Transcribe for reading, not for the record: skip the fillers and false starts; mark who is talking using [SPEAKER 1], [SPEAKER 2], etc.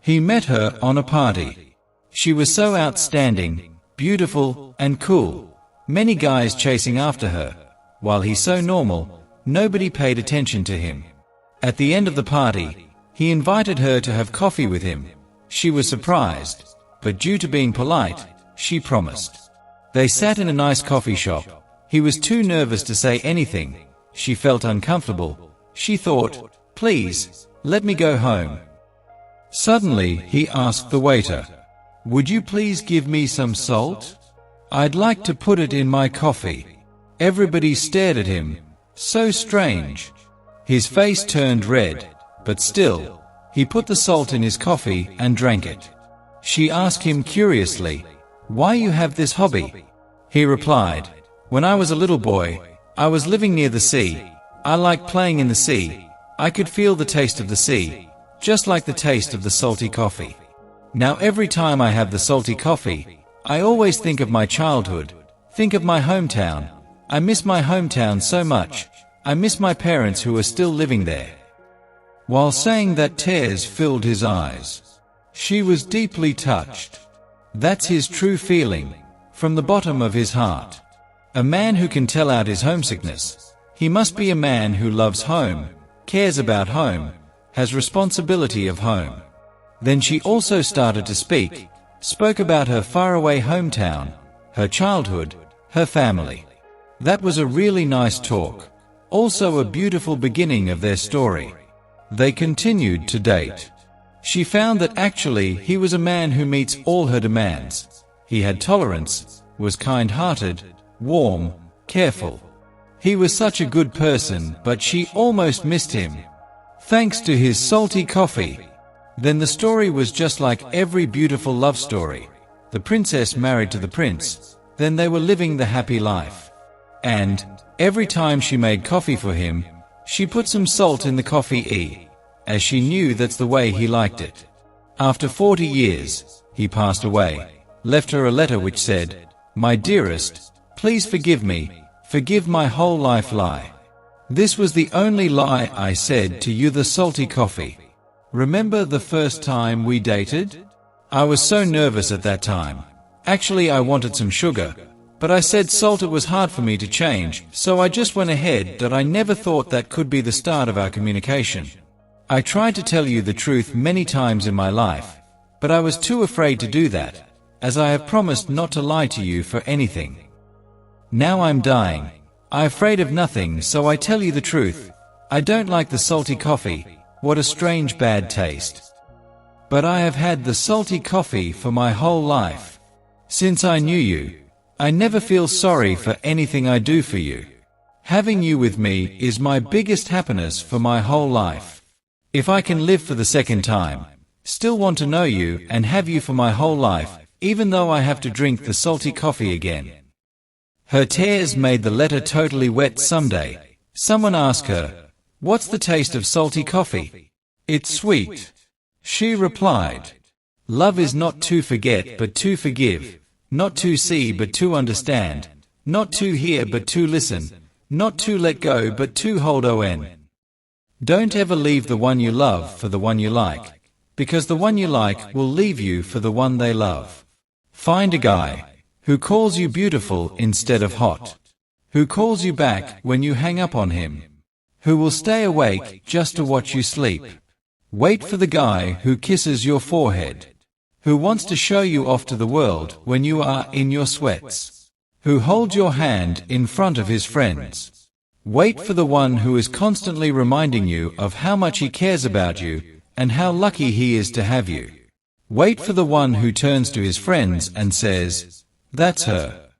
[SPEAKER 1] He met her on a party. She was so outstanding, beautiful, and cool. Many guys chasing after her. While he's so normal, nobody paid attention to him. At the end of the party, he invited her to have coffee with him. She was surprised, but due to being polite, she promised. They sat in a nice coffee shop. He was too nervous to say anything. She felt uncomfortable. She thought, please, let me go home. Suddenly, he asked the waiter, would you please give me some salt? I'd like to put it in my coffee. Everybody stared at him. So strange. His face turned red, but still, he put the salt in his coffee and drank it. She asked him curiously, why you have this hobby? He replied, when I was a little boy, I was living near the sea. I liked playing in the sea. I could feel the taste of the sea, just like the taste of the salty coffee. Now every time I have the salty coffee, I always think of my childhood, think of my hometown. I miss my hometown so much. I miss my parents who are still living there. While saying that, tears filled his eyes. She was deeply touched. That's his true feeling, from the bottom of his heart. A man who can tell out his homesickness. He must be a man who loves home, cares about home, has responsibility of home. Then she also started to spoke about her faraway hometown, her childhood, her family. That was a really nice talk. Also a beautiful beginning of their story. They continued to date. She found that actually he was a man who meets all her demands. He had tolerance, was kind-hearted, warm, careful. He was such a good person, but she almost missed him. Thanks to his salty coffee. Then the story was just like every beautiful love story. The princess married to the prince. Then they were living the happy life. And every time she made coffee for him, she put some salt in the coffee, as she knew that's the way he liked it. After 40 years, he passed away, left her a letter which said, my dearest, please forgive me, forgive my whole life lie. This was the only lie I said to you, the salty coffee. Remember the first time we dated? I was so nervous at that time. Actually, I wanted some sugar, but I said salt. It was hard for me to change, so I just went ahead. That I never thought that could be the start of our communication. I tried to tell you the truth many times in my life, but I was too afraid to do that, as I have promised not to lie to you for anything. Now I'm dying. I'm afraid of nothing, so I tell you the truth. I don't like the salty coffee. What a strange bad taste. But I have had the salty coffee for my whole life. Since I knew you, I never feel sorry for anything I do for you. Having you with me is my biggest happiness for my whole life. If I can live for the second time, still want to know you and have you for my whole life, even though I have to drink the salty coffee again. Her tears made the letter totally wet. Someday, someone asked her, what's the taste of salty coffee? It's sweet. She replied, love is not to forget but to forgive, not to see but to understand, not to hear but to listen, not to let go but to hold on. Don't ever leave the one you love for the one you like, because the one you like will leave you for the one they love. Find a guy who calls you beautiful instead of hot, who calls you back when you hang up on him, who will stay awake just to watch you sleep. Wait for the guy who kisses your forehead, who wants to show you off to the world when you are in your sweats, who holds your hand in front of his friends. Wait for the one who is constantly reminding you of how much he cares about you and how lucky he is to have you. Wait for the one who turns to his friends and says, that's her.